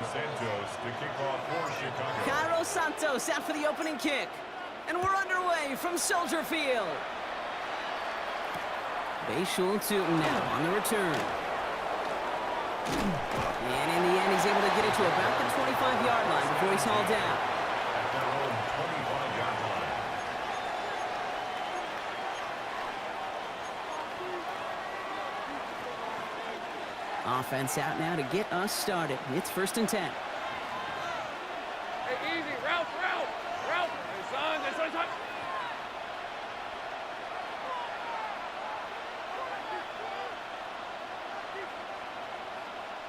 Santos to kick off for Chicago. Cairo Santos out for the opening kick. And we're underway from Soldier Field. Bayshul Tootin now on the return. And in the end, he's able to get it to about the 25-yard line before he's hauled down. At their own 25-yard line. Offense out now to get us started. It's 1st and 10. Hey, easy. Route. Hey, son.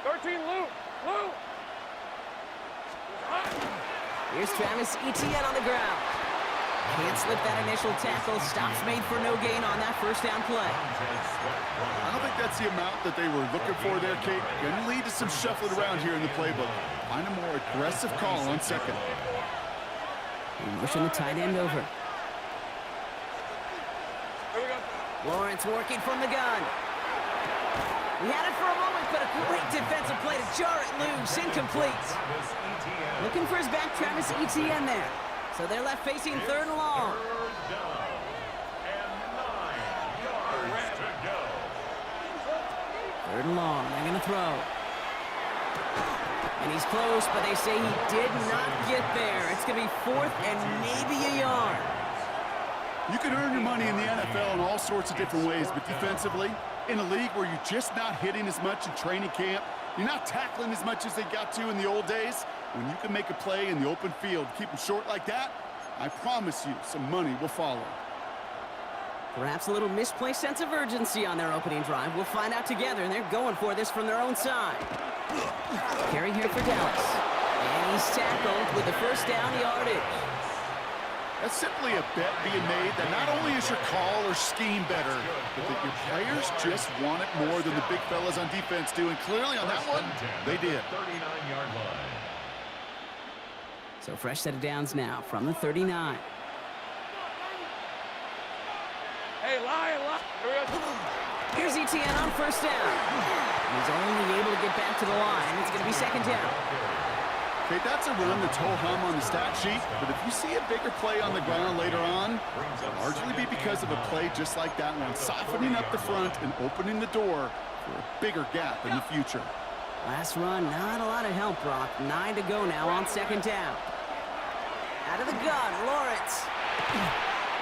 13, Luke. Here's Travis Etienne on the ground. Can't slip that initial tackle. Stops made for no gain on that first down play. I don't think that's the amount that they were looking for there, Kate. Going to lead to some shuffling around here in the playbook. Find a more aggressive call on second. Motion the tight end over. Here we go. Lawrence working from the gun. He had it for a moment, but a great defensive play to jar it loose. Incomplete. Looking for his back, Travis Etienne there. So they're left facing 3rd and long. 3rd and long. They're going to throw. And he's close, but they say he did not get there. It's going to be 4th and maybe a yard. You can earn your money in the NFL in all sorts of different ways, but defensively, in a league where you're just not hitting as much in training camp, you're not tackling as much as they got to in the old days, when you can make a play in the open field, keep them short like that, I promise you some money will follow. Perhaps a little misplaced sense of urgency on their opening drive. We'll find out together, and they're going for this from their own side. Carry here for Dallas. And he's tackled with the first down yardage. That's simply a bet being made that not only is your call or scheme better, but that your players just want it more than the big fellas on defense do. And clearly on that one, they did. 39-yard line. So fresh set of downs now from the 39. Hey, lie. Here we go. Here's Etienne on first down. He's only able to get back to the line. It's going to be 2nd down. Okay, that's a run that's ho-hum on the stat sheet, but if you see a bigger play on the ground later on, it'll largely be because of a play just like that one, softening up the front and opening the door for a bigger gap in the future. Last run, not a lot of help, Brock. 9 to go now on 2nd down. Out of the gun, Lawrence.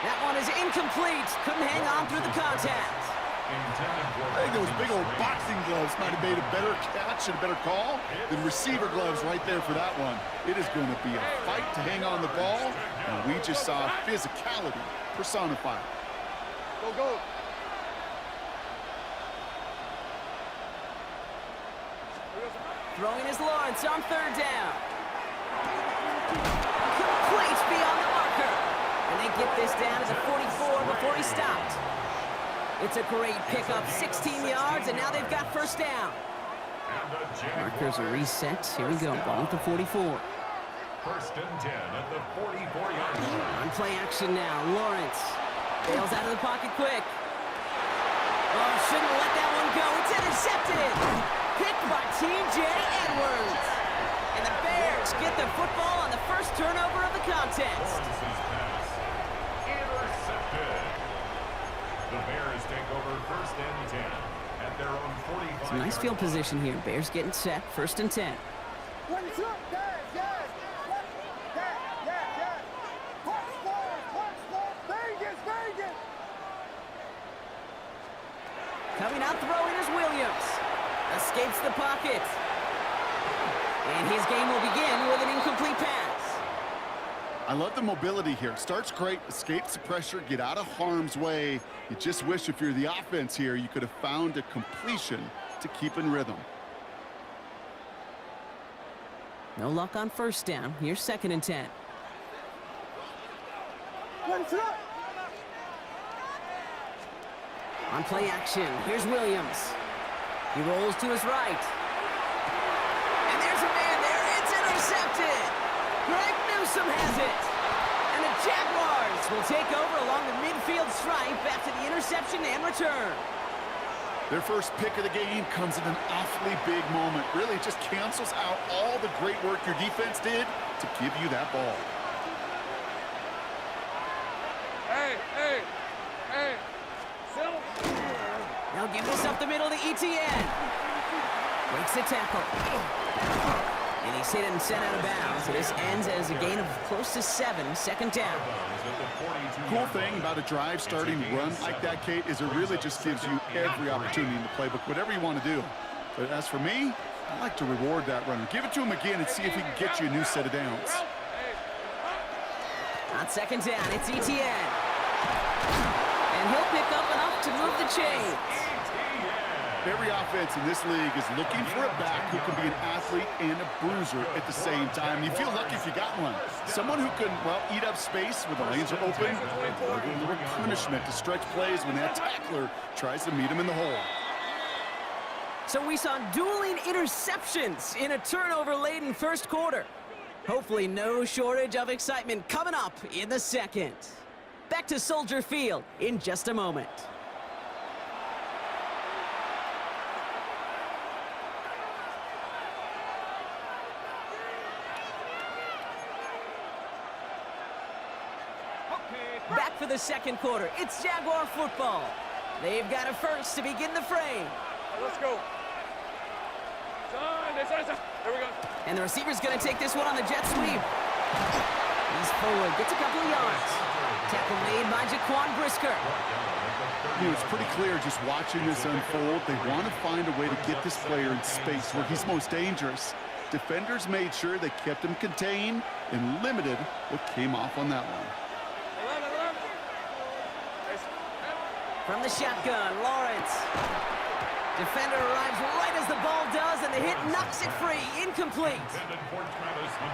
That one is incomplete. Couldn't hang on through the contact. I think those big old boxing gloves might have made a better catch and a better call than receiver gloves right there for that one. It is going to be a fight to hang on the ball, and we just saw physicality personified. Go. Throwing is Lawrence on 3rd down. Complete beyond the marker. And they get this down to the 44 before he stopped. It's a great pickup, 16 yards, and now they've got first down. Markers are reset. Here we go, ball at the 44. 1st and 10 at the 44-yard line. On play action now, Lawrence bails out of the pocket quick. Oh, shouldn't let that one go. It's intercepted. Picked by T.J. Edwards. And the Bears get the football on the first turnover of the contest. Intercepted. The Bears take over 1st and 10 at their own 45. Some nice field position here. Bears getting set, 1st and 10. Coming out throwing is Williams. Escapes the pocket. And his game will begin with an incomplete pass. I love the mobility here. Starts great, escapes the pressure, get out of harm's way. You just wish if you're the offense here, you could have found a completion to keep in rhythm. No luck on first down. Here's 2nd and 10. On play action, here's Williams. He rolls to his right. And there's a man there. It's intercepted. Greg Newsome has it. And the Jaguars will take over along the midfield stripe after the interception and return. Their first pick of the game comes in an awfully big moment. Really just cancels out all the great work your defense did to give you that ball. Hey. Settle. Now give this up the middle to ETN. Breaks the tackle. And he's hit and sent out of bounds. So this ends as a gain of close to 7, second down. Cool thing about a drive starting run like that, Kate, is it really just gives you every opportunity in the playbook, whatever you want to do. But as for me, I like to reward that runner. Give it to him again and see if he can get you a new set of downs. On second down, it's ETN. And he'll pick up enough to move the chains. Every offense in this league is looking for a back who can be an athlete and a bruiser at the same time. You feel lucky if you got one. Someone who can, well, eat up space when the lanes are open and deliver a little punishment to stretch plays when that tackler tries to meet him in the hole. So we saw dueling interceptions in a turnover-laden first quarter. Hopefully no shortage of excitement coming up in the second. Back to Soldier Field in just a moment. Back for the second quarter. It's Jaguar football. They've got a first to begin the frame. Let's go. There we go. And the receiver's going to take this one on the jet sweep. He's forward, gets a couple of yards. Tackle made by Jaquan Brisker. You know, it's pretty clear just watching this unfold. They want to find a way to get this player in space where he's most dangerous. Defenders made sure they kept him contained and limited what came off on that one. 11. From the shotgun, Lawrence. Defender arrives right as the ball does, and the hit knocks it free. Incomplete.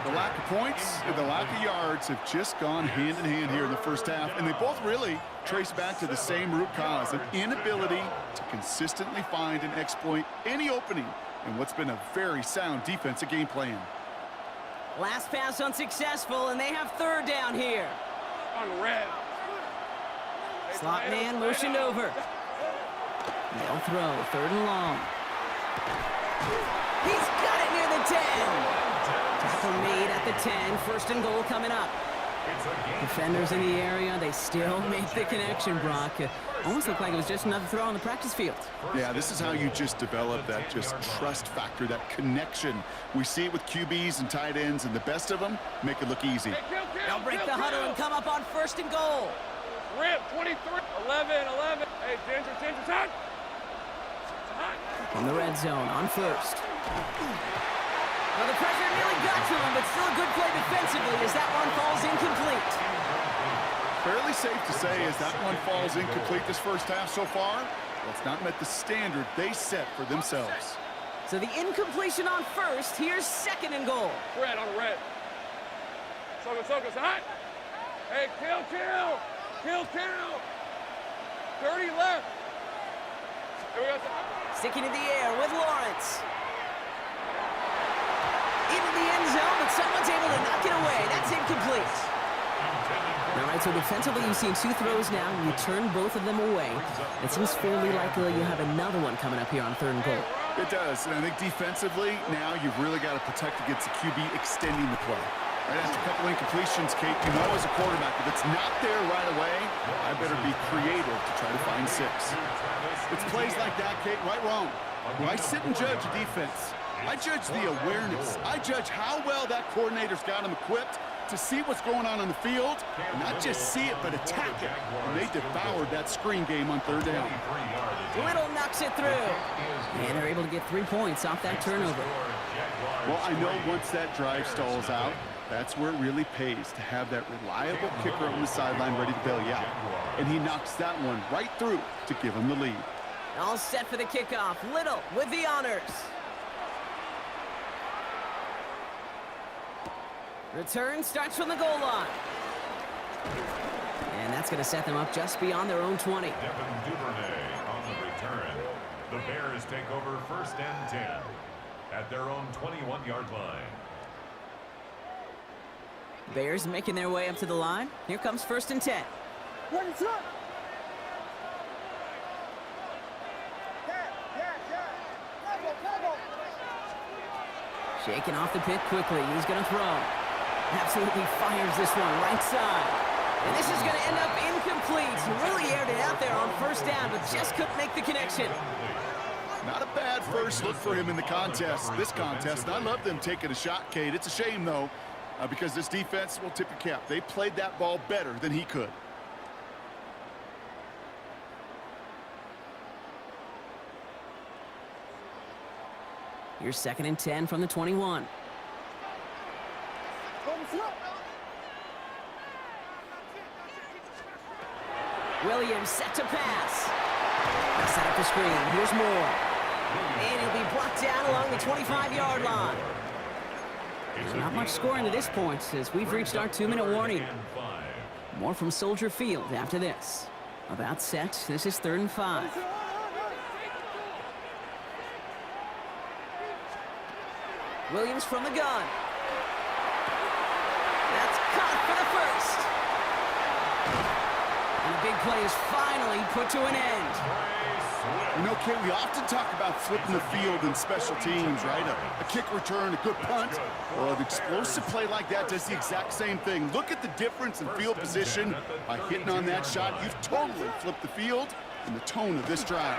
The lack of points and the lack of yards have just gone hand in hand here in the first half, and they both really trace back to the same root cause, an inability to consistently find and exploit any opening in what's been a very sound defensive game plan. Last pass unsuccessful, and they have third down here. On red. Slot man motioned over. They'll throw, third and long. He's got it near the 10. Tackle made at the 10, first and goal coming up. Defenders in the area, they still make the connection, Brock. Almost looked like it was just another throw on the practice field. Yeah, this is how you just develop that just trust factor, that connection. We see it with QBs and tight ends, and the best of them make it look easy. They'll break the huddle and come up on first and goal. Rip, 23, 11. Hey, Ginger, time. In the red zone on first. Well, the pressure nearly got to him, but still a good play defensively as that one falls incomplete. Fairly safe to say as that one falls incomplete this first half so far, well, it's not met the standard they set for themselves. So the incompletion on first, here's second and goal. Red on red. Soka, hot. Hey, kill. 30 left. Here we go. Sticking in the air with Lawrence. Into the end zone, but someone's able to knock it away. That's incomplete. All right, so defensively, you've seen two throws now. You turn both of them away. It seems fairly likely you have another one coming up here on third and goal. It does, and I think defensively, now you've really got to protect against the QB extending the play. Right after a couple incompletions, Kate, you know as a quarterback, if it's not there right away, I better be creative to try to find 6. It's plays like that, Kate, right, wrong. When I sit and judge a defense, I judge the awareness. I judge how well that coordinator's got them equipped to see what's going on the field, and not just see it, but attack it. And they devoured that screen game on third down. Little knocks it through. And they're able to get 3 points off that turnover. Well, I know once that drive stalls out, that's where it really pays to have that reliable kicker on the sideline ready to bail you out. And he knocks that one right through to give him the lead. All set for the kickoff. Little with the honors. Return starts from the goal line. And that's going to set them up just beyond their own 20. Devin Duvernay on the return. The Bears take over first and 10 at their own 21-yard line. Bears making their way up to the line. Here comes first and 10. Shaking off the pick quickly. He's going to throw. Absolutely fires this one right side. And this is going to end up incomplete. Really aired it out there on first down, but just couldn't make the connection. Not a bad first look for him in the contest, this contest. I love them taking a shot, Kate. It's a shame, though, because this defense will tip your cap. They played that ball better than he could. Here's 2nd and 10 from the 21. Williams set to pass. Now set up the screen. Here's Moore. And he'll be brought down along the 25-yard line. Not much scoring to this point as we've reached our 2-minute warning. More from Soldier Field after this. About set. This is 3rd and 5. Williams from the gun. That's caught for the first. And the big play is finally put to an end. You know, Kate, we often talk about flipping the field in special teams, right? A kick return, a good punt. Well, an explosive play like that does the exact same thing. Look at the difference in field position. By hitting on that shot, you've totally flipped the field and the tone of this drive.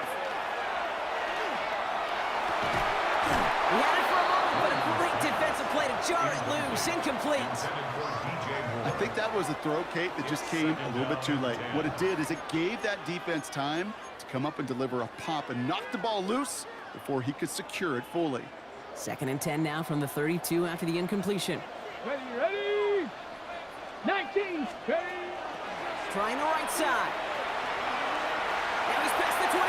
He had it for a moment, but a great defensive play to jar it loose. Incomplete. I think that was a throw, Kate, that just came a little bit too late. What it did is it gave that defense time to come up and deliver a pop and knock the ball loose before he could secure it fully. 2nd and 10 now from the 32 after the incompletion. Ready! 19, ready! Trying the right side. Now he's past the 25.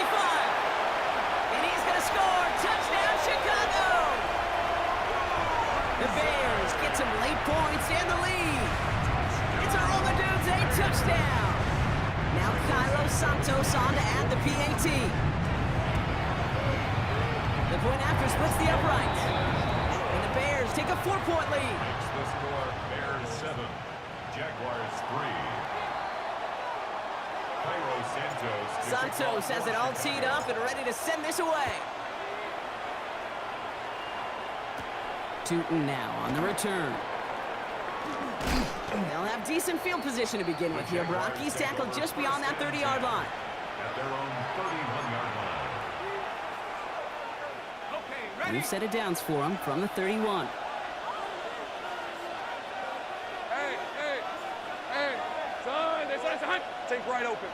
And he's going to score. Touchdown, Chicago! The Bears get some late points and the lead. It's a roll the dudes, a touchdown. Now Kylo Santos on to add the PAT. The point after splits the upright. And the Bears take a 4-point lead. Makes the score Bears 7, Jaguars 3. Cairo Santos has it all teed up and ready to send this away. Tootin now on the return. They'll have decent field position to begin with here. Brock, he's tackled just beyond that 30-yard line. At their own 31-yard line. Okay, ready? New set of downs for him from the 31. Hey, son, there's a hunt. Take right open.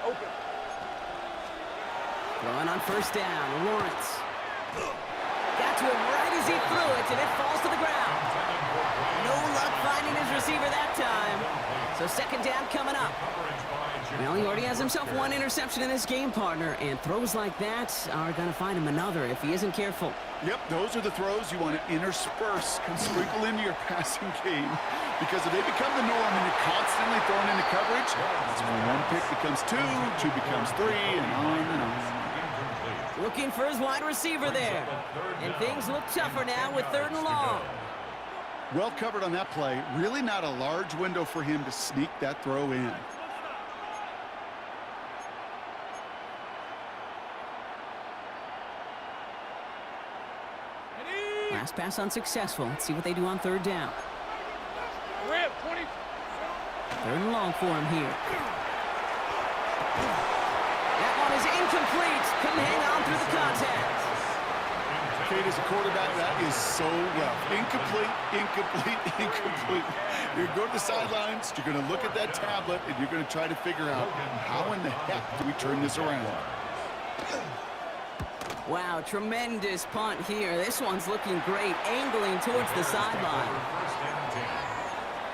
Throwing on first down, Lawrence. Got to him right as he threw it, and it falls to the ground. No luck finding his receiver that time. So 2nd down coming up. Well, he already has himself one interception in his game, partner, and throws like that are going to find him another if he isn't careful. Yep, those are the throws you want to intersperse and sprinkle into your passing game. Because if they become the norm and you're constantly thrown into coverage, that's when one pick becomes two becomes three, and on and on. Looking for his wide receiver there. And things look tougher now with 3rd and long. Well covered on that play. Really not a large window for him to sneak that throw in. Last pass unsuccessful. Let's see what they do on 3rd down. Rip, 20. 3rd and long for him here. That one is incomplete. Couldn't hang on through the contact. Kate, as a quarterback, that is so rough. Incomplete. You're going to the sidelines, you're going to look at that tablet, and you're going to try to figure out how in the heck do we turn this around. Wow, tremendous punt here. This one's looking great, angling towards the sideline. First and 10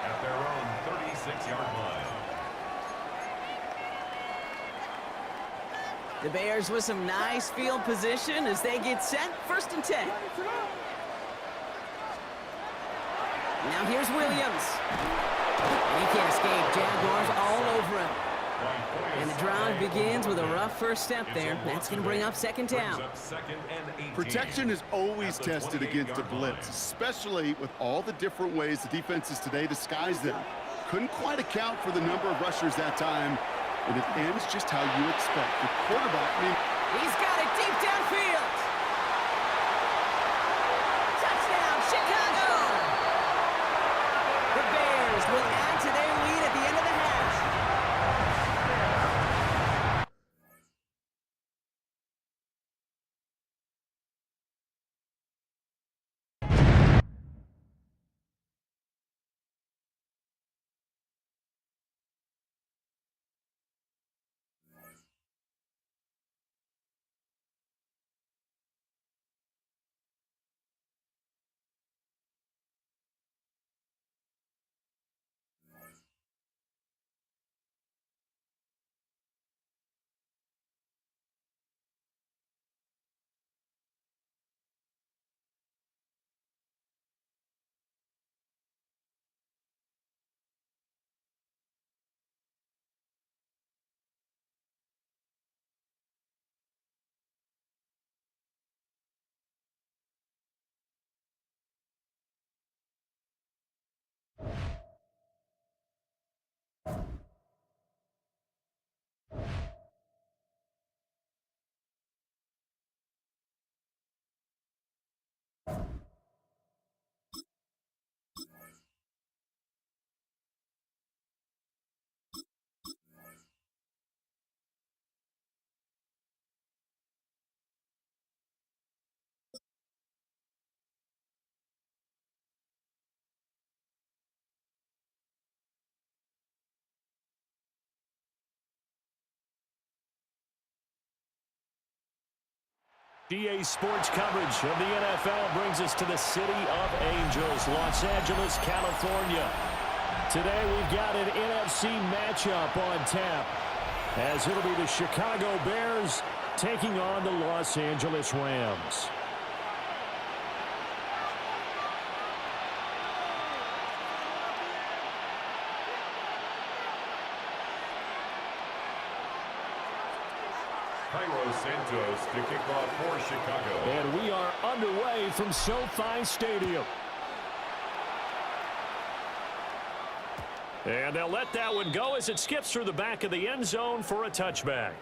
at their own 36-yard line. The Bears with some nice field position as they get set. 1st and 10. Now here's Williams. And he can't escape. Jaguars all over him. And the drive begins with a rough first step there. That's going to bring up 2nd down. Protection is always tested against a blitz, especially with all the different ways the defenses today disguise them. Couldn't quite account for the number of rushers that time, and it ends just how you expect. The quarterback, He's got it deep downfield. Touchdown, Chicago! GA Sports coverage of the NFL brings us to the City of Angels, Los Angeles, California. Today we've got an NFC matchup on tap, as it'll be the Chicago Bears taking on the Los Angeles Rams. Santos to kick off for Chicago. And we are underway from SoFi Stadium. And they'll let that one go as it skips through the back of the end zone for a touchback.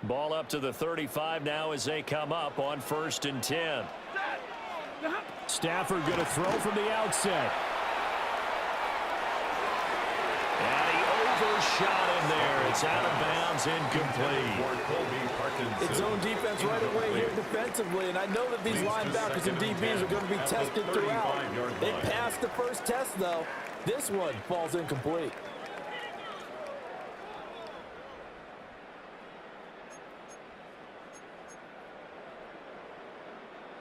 Ball up to the 35 now as they come up on 1st and 10. Stafford going to throw from the outset. And he overshot him there. It's out of bounds, incomplete. It's zone defense right away here defensively, and I know that these linebackers and DBs are going to be tested throughout. They passed the first test, though. This one falls incomplete.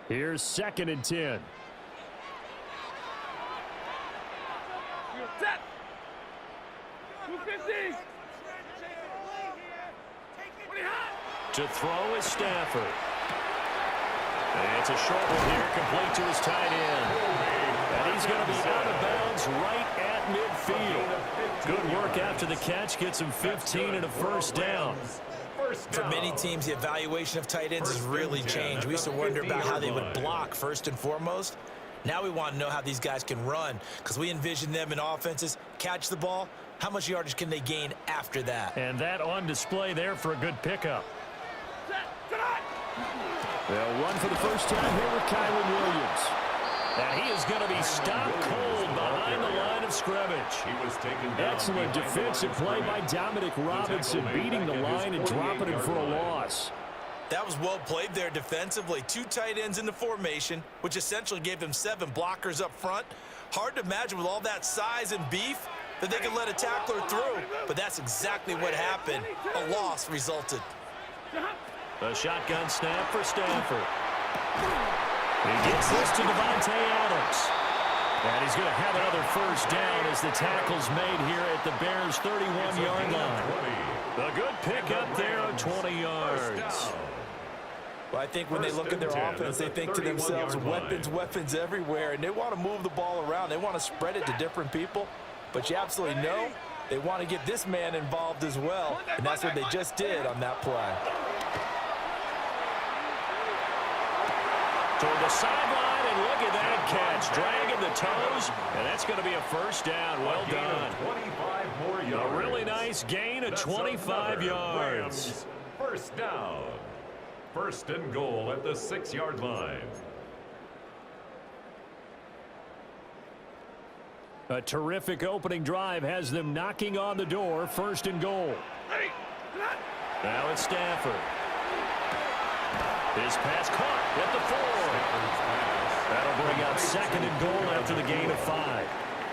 Here's 2nd and 10. Set. 250. To throw is Stafford. And it's a short one here, complete to his tight end. And he's going to be out of bounds right at midfield. Good work after the catch, gets him 15 and a first down. For many teams, the evaluation of tight ends has really changed. We used to wonder about how they would block first and foremost. Now we want to know how these guys can run, because we envision them in offenses, catch the ball, how much yardage can they gain after that? And that on display there for a good pickup. They'll run for the first time here with Kyron Williams. And he is going to be stopped cold behind the line of scrimmage. Excellent defensive play by Dominic Robinson, beating the line and dropping him for a loss. That was well played there defensively. 2 tight ends in the formation, which essentially gave them 7 blockers up front. Hard to imagine with all that size and beef that they could let a tackler through, but that's exactly what happened. A loss resulted. A shotgun snap for Stafford. He gets this to Devontae Adams. And he's going to have another first down as the tackle's made here at the Bears' 31-yard line. A good pickup there of 20 yards. Well, I think when they look at their offense, they think to themselves, weapons everywhere, and they want to move the ball around. They want to spread it to different people, but you absolutely know they want to get this man involved as well, and that's what they just did on that play. Toward the sideline, and look at that catch, dragging the toes, and that's going to be a first down. Well done. 25 more yards. A really nice gain of 25 yards. First down. 1st and goal at the 6-yard line. A terrific opening drive has them knocking on the door. 1st and goal. Now it's Stafford. His pass caught at the 4. That'll bring up 2nd and goal after the gain of 5.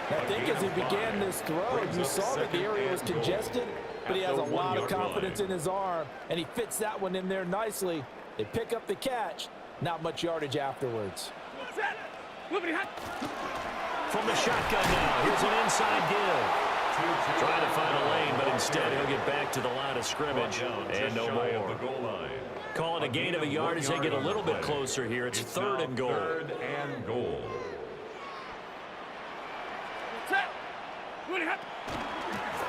I think as he began this throw, you saw that the area was congested, but he has a lot of confidence in his arm, and he fits that one in there nicely. They pick up the catch, not much yardage afterwards. From the shotgun now, here's an inside give. Trying to find a lane, but instead he'll get back to the line of scrimmage, and no more. Call it a gain of a yard as they get a little bit closer here. It's 3rd and goal. 3rd and goal.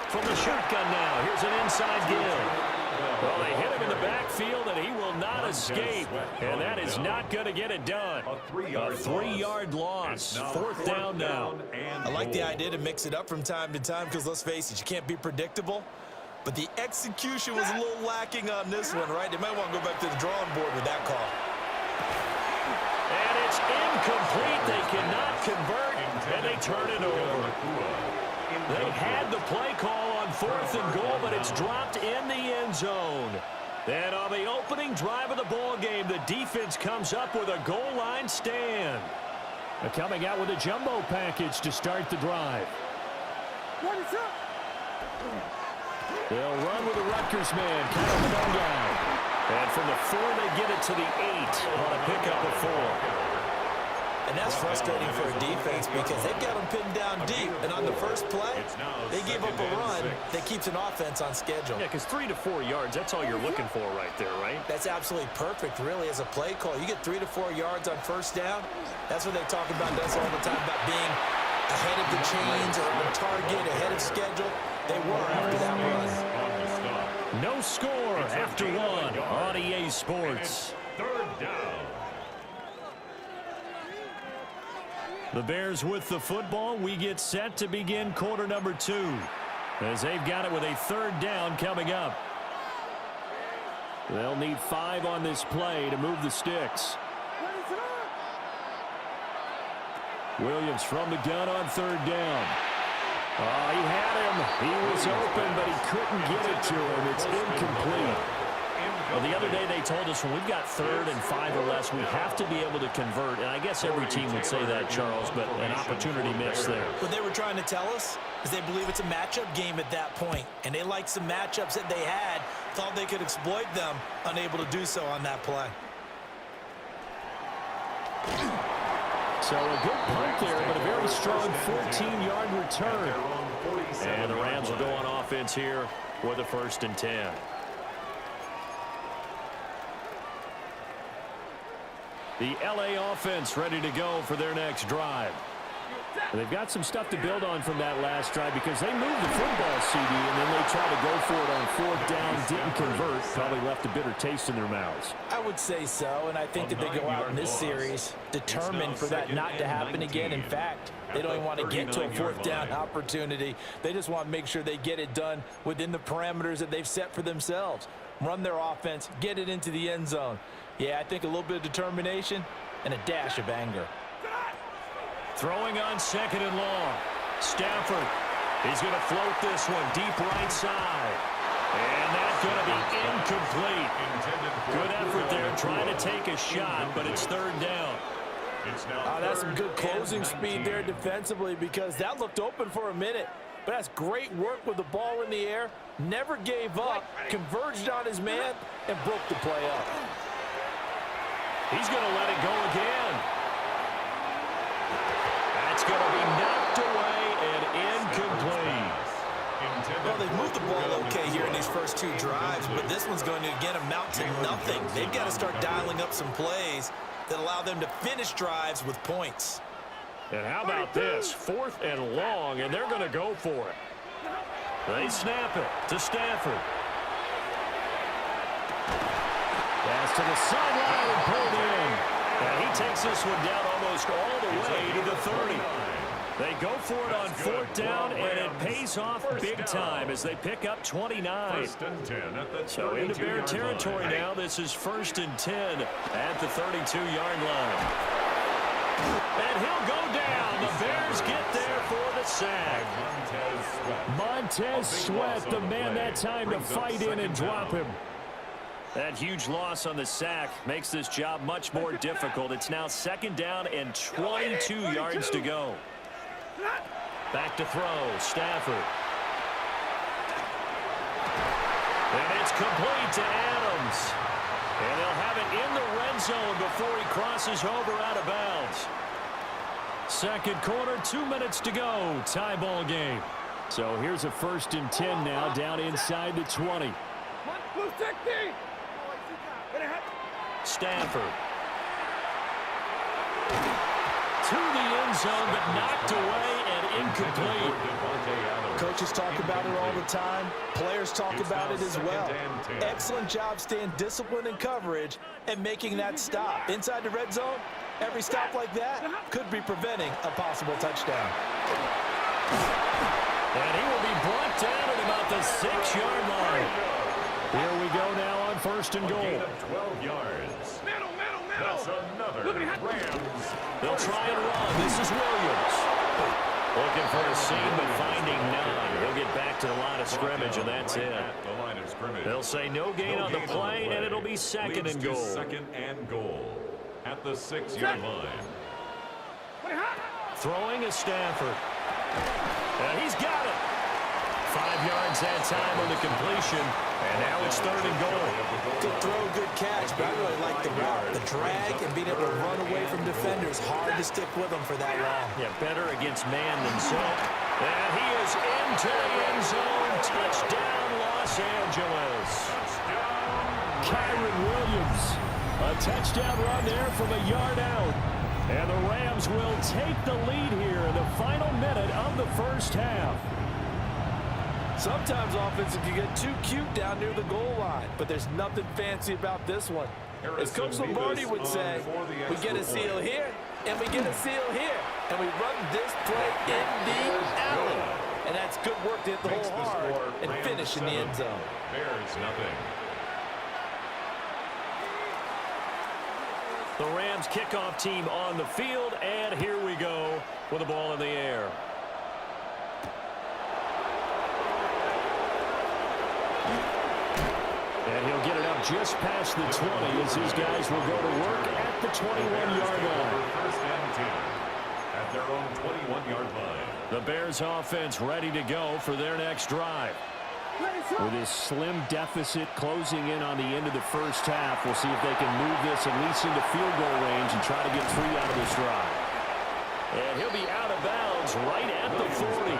From the shotgun now, here's an inside give. Well, they hit him in the backfield, and he will not escape. And that is not going to get it done. A 3-yard loss. 4th down now. I like the idea to mix it up from time to time because, let's face it, you can't be predictable. But the execution was a little lacking on this one, right? They might want to go back to the drawing board with that call. And it's incomplete. They cannot convert, and they turn it over. They had the play call on 4th and goal, but it's dropped in the end zone. Then on the opening drive of the ball game, the defense comes up with a goal line stand. They're coming out with a jumbo package to start the drive. They'll run with the Rutgers man, kind of thrown down. And from the 4, they get it to the 8 on a pickup of 4. And that's frustrating for a defense because they've got them pinned down deep. And on the first play, they gave up a run that keeps an offense on schedule. Yeah, because 3 to 4 yards, that's all you're looking for right there, right? That's absolutely perfect, really, as a play call. You get 3 to 4 yards on first down. That's what they talk about us all the time, about being ahead of the chains or on target, ahead of schedule. They were after that run. No score after 1 on EA Sports. Third down. The Bears with the football. We get set to begin quarter number 2 as they've got it with a 3rd down coming up. They'll need 5 on this play to move the sticks. Williams from the gun on 3rd down. Oh, he had him. He was open, but he couldn't get it to him. It's incomplete. Well, the other day they told us when we've got 3rd and 5 or less, we have to be able to convert. And I guess every team would say that, Charles, but an opportunity missed there. What they were trying to tell us is they believe it's a matchup game at that point. And they liked some matchups that they had, thought they could exploit them, unable to do so on that play. So a good punt there, but a very strong 14-yard return. And the Rams will go on offense here with a 1st and 10. The LA offense ready to go for their next drive. They've got some stuff to build on from that last drive because they moved the football, CD, and then they tried to go for it on 4th down, didn't convert, probably left a bitter taste in their mouths. I would say so, and I think that they go out in this series determined for that not to happen again. In fact, they don't even want to get to a 4th down opportunity. They just want to make sure they get it done within the parameters that they've set for themselves. Run their offense, get it into the end zone. Yeah, I think a little bit of determination and a dash of anger. Throwing on 2nd and long. Stafford. He's going to float this one deep right side. And that's going to be incomplete. Good effort there trying to take a shot, but it's 3rd down. That's some good closing speed there defensively because that looked open for a minute. But that's great work with the ball in the air. Never gave up, converged on his man, and broke the play up. He's going to let it go again. That's going to be knocked away and incomplete. Well, they've moved the ball okay here in these first 2 drives, but this one's going to, again, amount to nothing. They've got to start dialing up some plays that allow them to finish drives with points. And how about this? 4th and long, and they're going to go for it. They snap it to Stafford. Pass to the sideline and pulled in. And he takes this one down almost all the way to the 30. They go for it on 4th down, and it pays off big time as they pick up 29. So into Bear territory now. This is 1st and 10 at the 32-yard line. And he'll go down. The Bears get there for the sack. Montez Sweat, the man that time to fight in and drop him. That huge loss on the sack makes this job much more difficult. It's now 2nd down and 22 yards to go. Back to throw, Stafford. And it's complete to Adams. And they'll have it in the red zone before he crosses over out of bounds. 2nd quarter, 2 minutes to go. Tie ball game. So here's a 1st and 10 now down inside the 20. Stafford. To the end zone, but knocked away and incomplete. Coaches talk about it all the time. Players talk about it as well. Excellent job staying disciplined in coverage and making that stop. Inside the red zone, every stop like that could be preventing a possible touchdown. And he will be brought down at about the 6-yard line. Here we go now on 1st and goal. 12 yards. That's another Rams. They'll try and run. This is Williams. Looking for a seam, but finding none. He'll get back to the line of scrimmage, and that's it. They'll say no gain on the play, and it'll be second and goal. Second and goal at the 6-yard line. Throwing is Stafford. And he's got it. 5 yards that time on the completion, and now it's third and goal. Good throw, good catch, but I really like the route. The drag and being able to run away from defenders. Hard to stick with them for that long. Yeah, better against man than zone. And he is into the end zone. Touchdown, Los Angeles. Kyron Williams. A touchdown run there from a yard out. And the Rams will take the lead here in the final minute of the first half. Sometimes offenses can get too cute down near the goal line, but there's nothing fancy about this one. As Coach Lombardi would say, we get a seal here, and we get a seal here, and we run this play in the alley. And that's good work to hit the hole hard and finish in the end zone. Bears nothing. The Rams kickoff team on the field, and here we go with the ball in the air. And he'll get it up just past the 20 as his guys will go to work at the 21-yard line. First and 10 at their own 21-yard line. The Bears offense ready to go for their next drive. With his slim deficit closing in on the end of the first half, we'll see if they can move this at least into field goal range and try to get 3 out of this drive. And he'll be out of bounds right at the 40.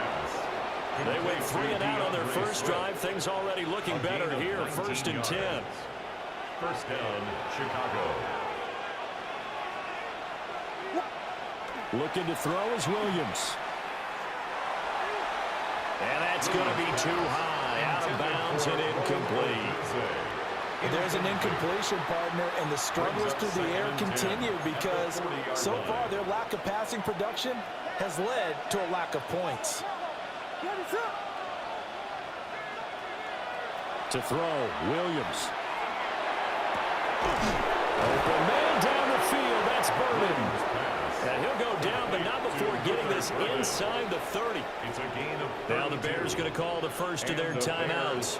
They went 3 and out on their first drive. Things already looking better here. First and 10. First down, Chicago. Looking to throw is Williams. And that's going to be too high. Out of bounds and incomplete. There's an incompletion, partner, and the struggles through the air continue because so far their lack of passing production has led to a lack of points. To throw, Williams. Open man down the field. That's Burden. And he'll go down, but not before getting this inside the 30. It's a gain of 32. Now the Bears going to call the first of their timeouts.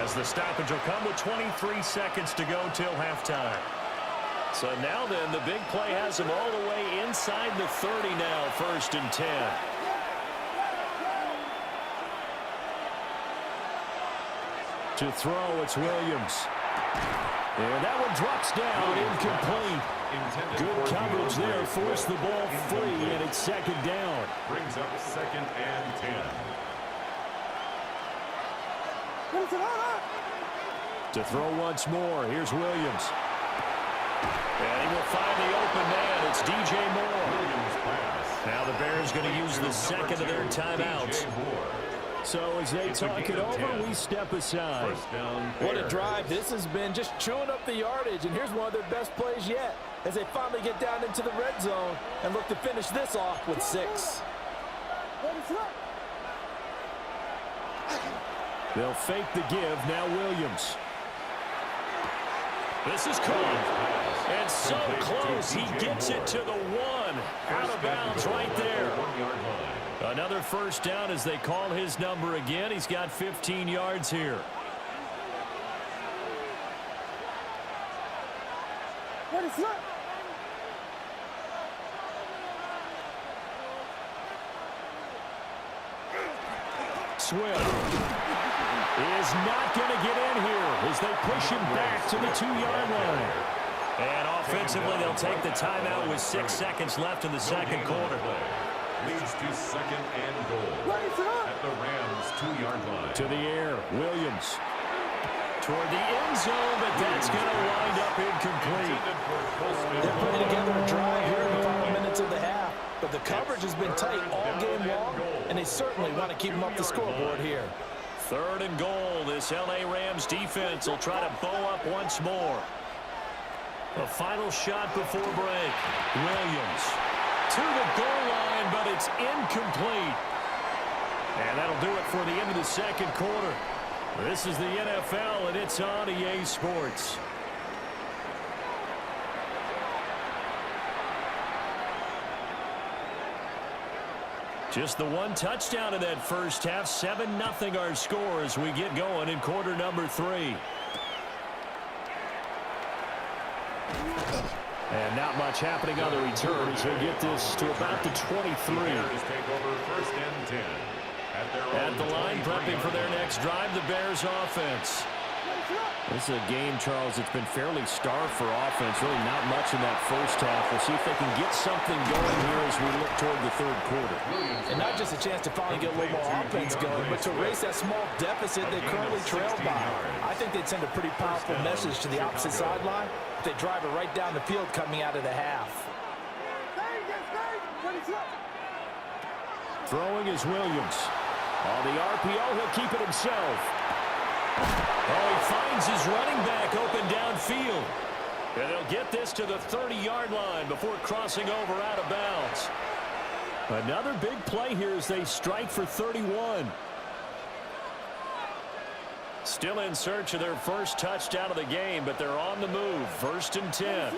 As the stoppage will come with 23 seconds to go till halftime. So now then, the big play has them all the way inside the 30 now, first and 10. To throw, it's Williams. And that one drops down, incomplete. Good coverage there, forced the ball free, and it's second down. Brings up second and 10. To throw once more, here's Williams. And he will find the open man. It's DJ Moore. Now the Bears going to use the second of their timeouts. So as they talk it over, we step aside. What a drive this has been, just chewing up the yardage. And here's one of their best plays yet as they finally get down into the red zone and look to finish this off with 6. They'll fake the give. Now Williams. This is caught. And so close. He gets it to the 1. Out of bounds right there. Another first down as they call his number again. He's got 15 yards here. What is that? Swift is not going to get in here as they push him back to the 2-yard line. And offensively, they'll take the timeout with 6 seconds left in the second quarter. Leads to second and goal at the Rams' 2-yard line. To the air, Williams. Toward the end zone, but that's going to wind up incomplete. They're putting together a drive here in the final minutes of the half, but the coverage has been tight all game long, and they certainly want to keep them up the scoreboard here. Third and goal. This LA Rams defense will try to bow up once more. A final shot before break. Williams to the goal line, but it's incomplete. And that'll do it for the end of the second quarter. This is the NFL, and it's on EA Sports. Just the one touchdown in that first half. 7-0 our score as we get going in quarter number 3. And not much happening on the return as we get this to about the 23. At the line, prepping for their next drive, the Bears offense. This is a game, Charles, it's been fairly starved for offense. Really not much in that first half. We'll see if they can get something going here as we look toward the third quarter. And not just a chance to finally get a little more offense going, but to erase that small deficit they currently trailed by. I think they'd send a pretty powerful message to the opposite sideline if they drive it right down the field coming out of the half. Throwing is Williams. On the RPO, he'll keep it himself. Oh, he finds his running back open downfield. And they'll get this to the 30-yard line before crossing over out of bounds. Another big play here as they strike for 31. Still in search of their first touchdown of the game, but they're on the move. 1st and 10.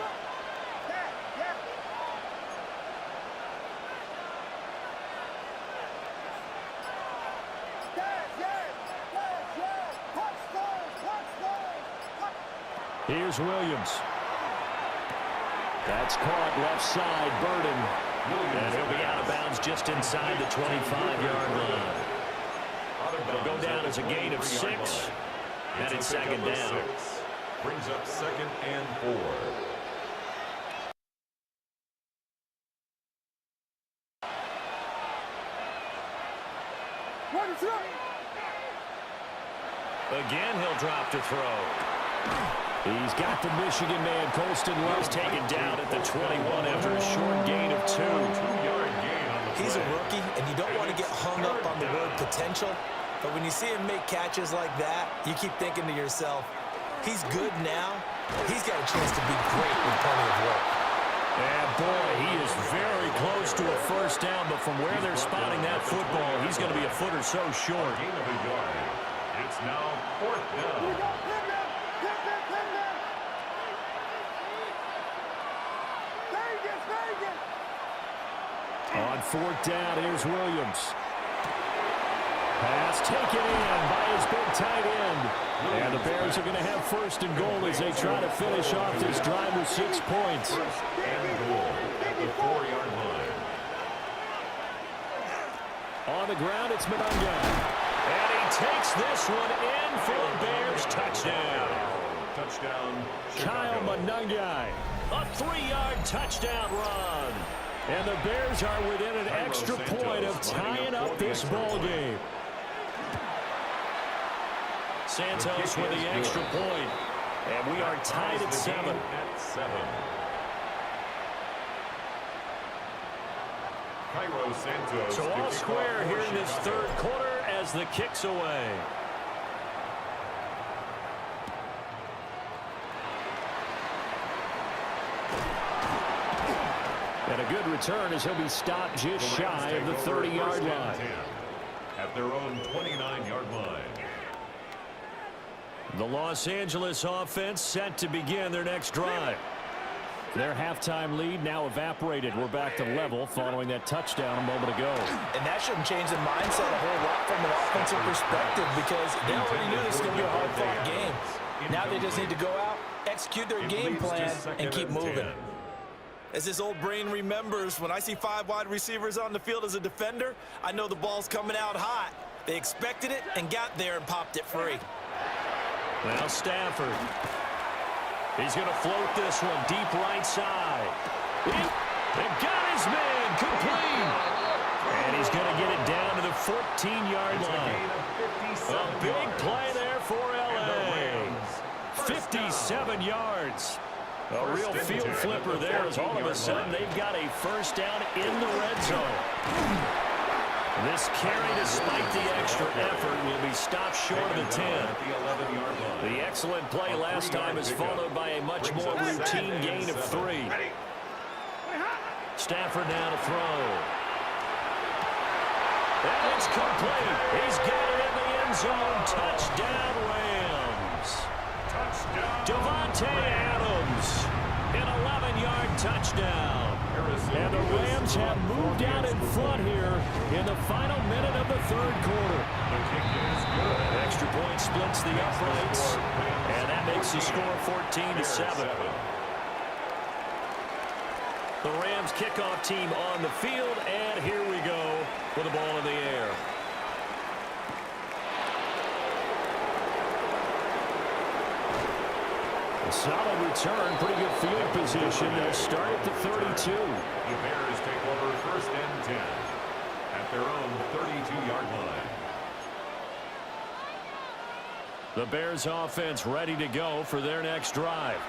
Here's Williams. That's caught left side, Burden. And he'll be out of bounds just inside the 25-yard line. It'll go down as a gain of 6. And it's 2nd down. Brings up 2nd and 4. Again, he'll drop to throw. He's got the Michigan man, Colston Love's taken down at the 21 after a short gain of 2. 2-yard gain on the play. He's a rookie, and you don't want to get hung up on the word potential. But when you see him make catches like that, you keep thinking to yourself, he's good now. He's got a chance to be great with plenty of work. And boy, he is very close to a first down, but from where they're spotting that football, he's going to be a foot or so short. Gain of a yard. It's now 4th down. On 4th down, here's Williams. Pass taken in by his big tight end. And the Bears are going to have 1st and goal as they try to finish off this drive with 6 points. 1st and goal at the 4-yard line. On the ground, it's Monunga. And he takes this one in for a Bears touchdown. Touchdown, Kyle Chicago. Monunga. A 3-yard touchdown run. And the Bears are within an extra point of tying up this ball game. Santos with the extra point. And we are tied at 7. Cairo Santos. So all square here in this third quarter as the kick's away. And a good return as he'll be stopped just shy of the 30-yard line. At their own 29-yard line. The Los Angeles offense set to begin their next drive. Their halftime lead now evaporated. We're back to level following that touchdown a moment ago. And that shouldn't change the mindset a whole lot from an offensive perspective because they already knew this was going to be a hard-fought game. Now they just need to go out, execute their game plan, and keep moving. As this old brain remembers, when I see 5 wide receivers on the field as a defender, I know the ball's coming out hot. They expected it and got there and popped it free. Now Stafford. He's going to float this one deep right side. They've got his man complete. And he's going to get it down to the 14-yard line. A big play there for L.A. 57 yards. A real field flipper there as all of a sudden they've got a first down in the red zone. This carry, despite the extra effort, will be stopped short of the 10. The excellent play last time is followed by a much more routine gain of 3. Stafford now to throw. And it's complete. He's got it in the end zone. Touchdown, Rams. Touchdown. Davante Adams. An 11-yard touchdown. And the Rams have moved out in front here in the final minute of the third quarter. Extra point splits the uprights, and that makes the score 14-7. The Rams kickoff team on the field, and here we go with the ball in the air. A solid return, pretty good field position. They'll start at the 32. The Bears take over first and 10 at their own 32-yard line. The Bears offense ready to go for their next drive.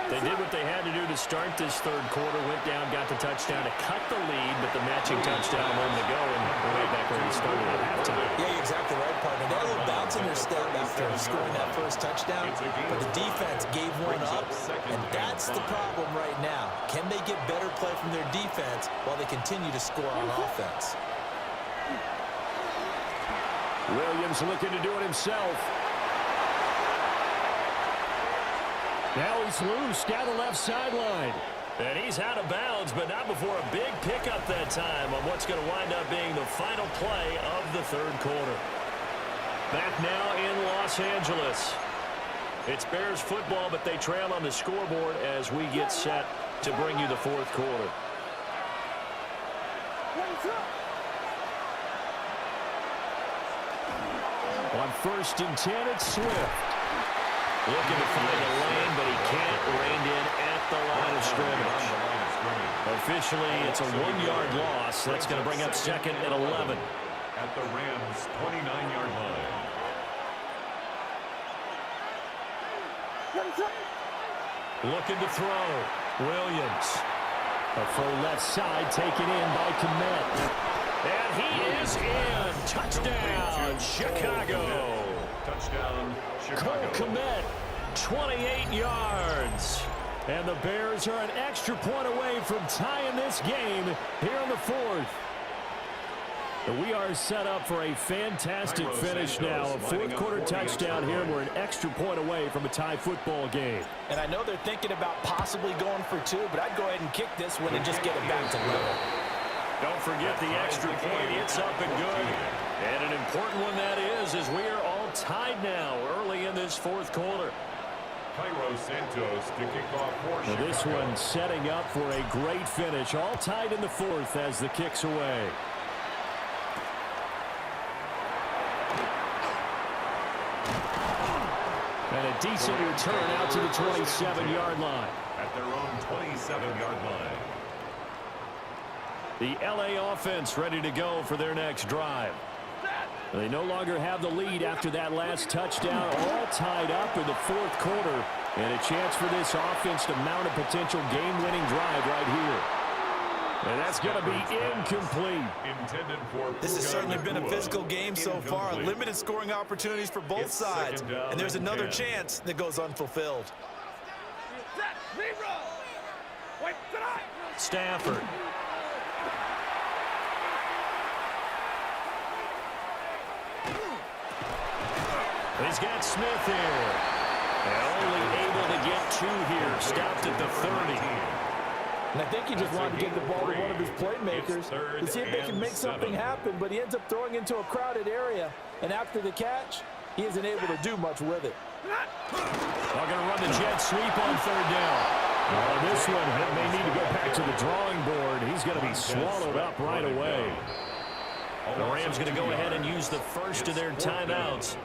They did what they had to do to start this third quarter, went down, got the touchdown to cut the lead, but the matching touchdown a moment ago, and we're right back where we started at halftime. Yeah, you're exactly right, partner. They had a little bounce in their step after scoring that first touchdown, but the defense gave one up, and that's the problem right now. Can they get better play from their defense while they continue to score on offense? Williams looking to do it himself. Now he's loose down the left sideline. And he's out of bounds, but not before a big pickup that time on what's going to wind up being the final play of the third quarter. Back now in Los Angeles. It's Bears football, but they trail on the scoreboard as we get set to bring you the fourth quarter. On first and 10, it's Swift. Looking to find a lane, but he can't rein in at the line of scrimmage. Officially, it's a 1-yard loss. That's going to bring up second and 11. At the Rams' 29-yard line. Looking to throw. Williams. A full left side taken in by Kmet. And he is in. Touchdown, Chicago. Touchdown, Cole Chicago. Kmet, 28 yards. And the Bears are an extra point away from tying this game here in the fourth. We are set up for a fantastic finish now. A fourth-quarter touchdown here, and we're an extra point away from a tie football game. And I know they're thinking about possibly going for two, but I'd go ahead and kick this one and just get it back to level. Don't forget the extra point. It's up and good. And an important one that is, as we are all tied now early in this fourth quarter. Cairo Santos to kick off for Chicago. This one setting up for a great finish. All tied in the fourth as the kick's away. And a decent return out to the 27-yard line. At their own 27-yard line. The LA offense ready to go for their next drive. They no longer have the lead after that last touchdown, all tied up in the fourth quarter, and a chance for this offense to mount a potential game-winning drive right here. And that's going to be incomplete. This has certainly been a physical game so far. Limited scoring opportunities for both sides, and there's another chance that goes unfulfilled. Stafford. He's got Smith here. And only able to get two here. Stopped at the 30. And I think he just wanted to get the ball to one of his playmakers to see if they can make something happen, but he ends up throwing into a crowded area. And after the catch, he isn't able to do much with it. They're going to run the jet sweep on third down. This one may need to go back to the drawing board. He's going to be swallowed up right away. The Rams going to go ahead and use the first of their timeouts.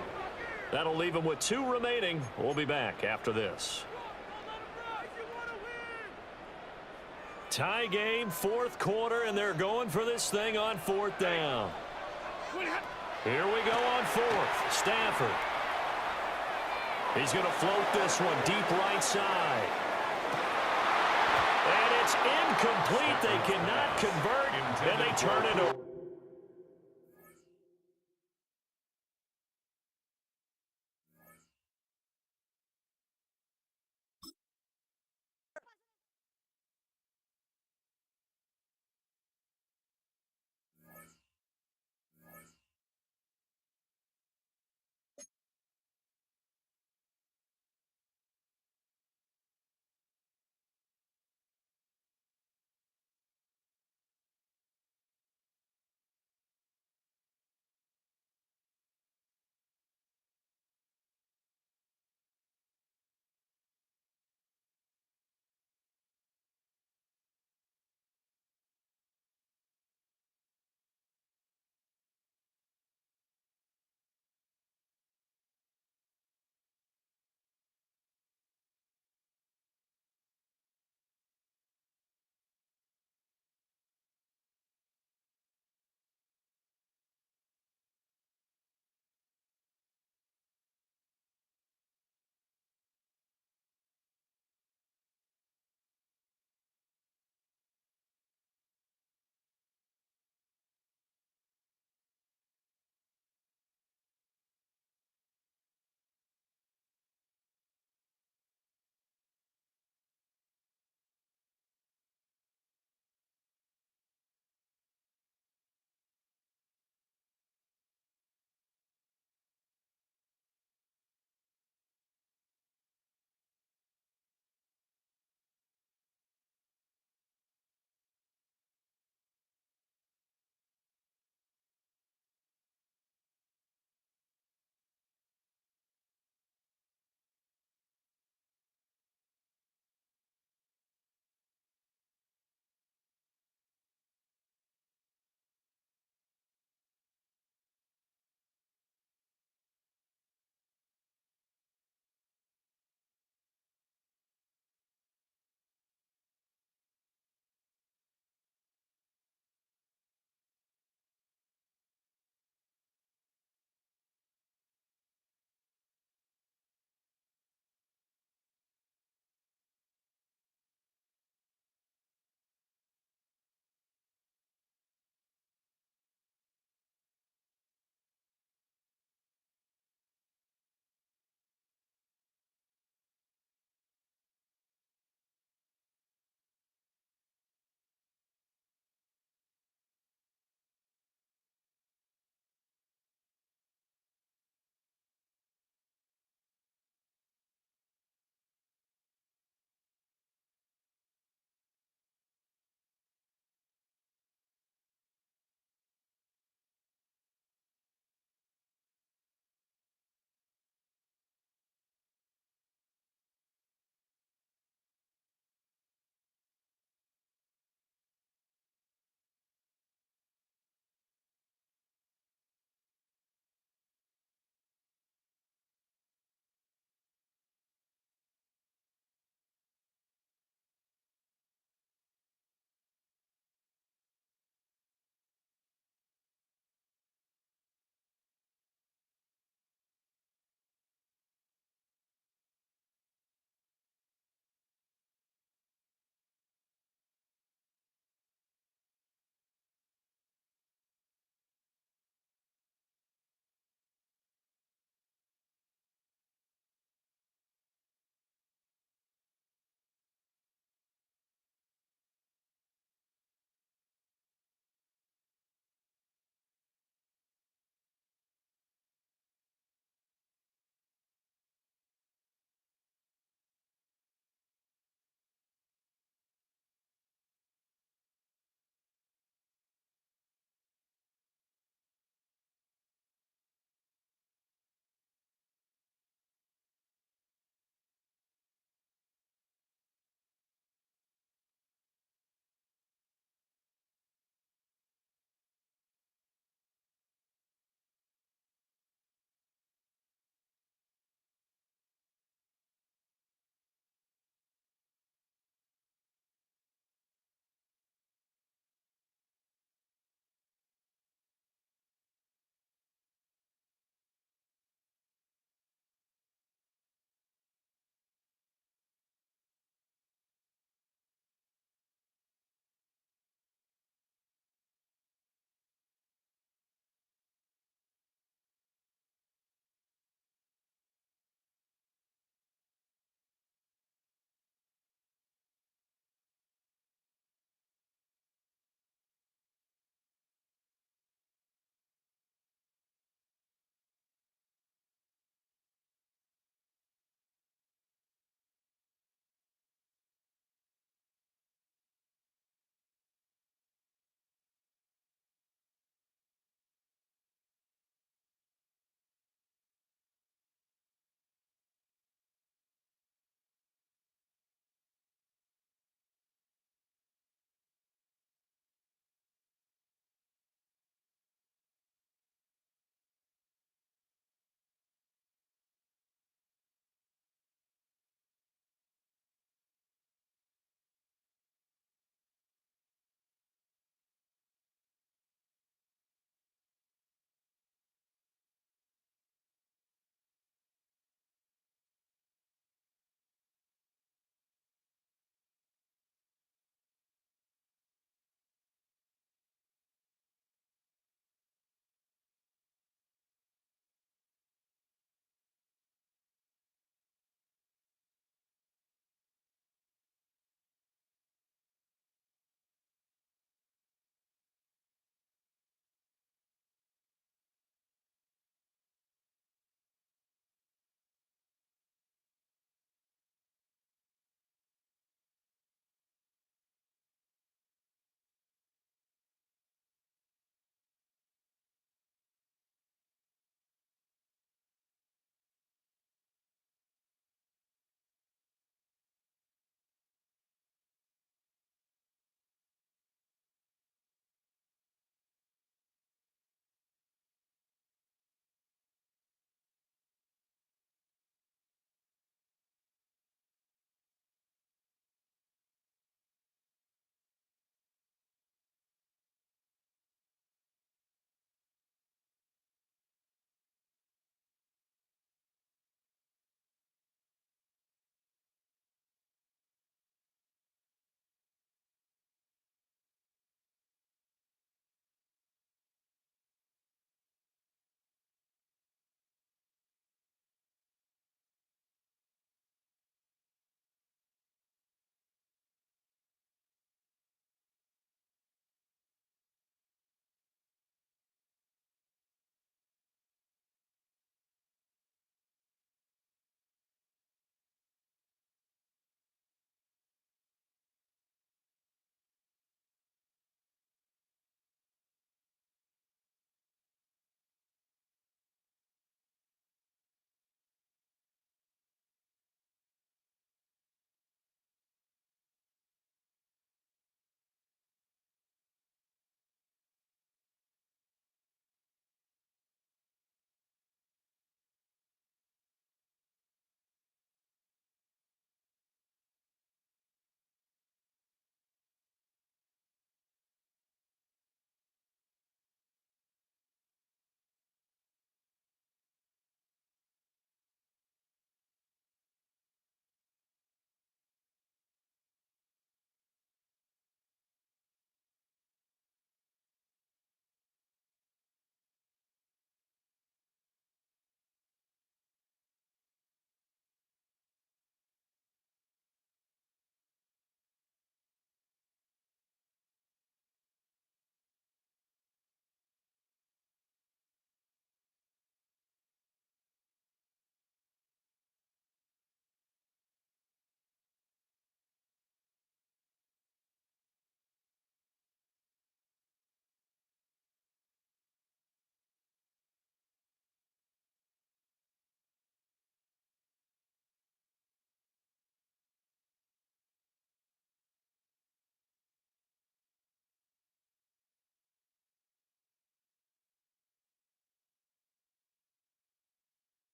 That'll leave them with 2 remaining. We'll be back after this. Tie game, fourth quarter, and they're going for this thing on fourth down. Here we go on fourth. Stafford. He's going to float this one deep right side. And it's incomplete. They cannot convert, and they turn it over.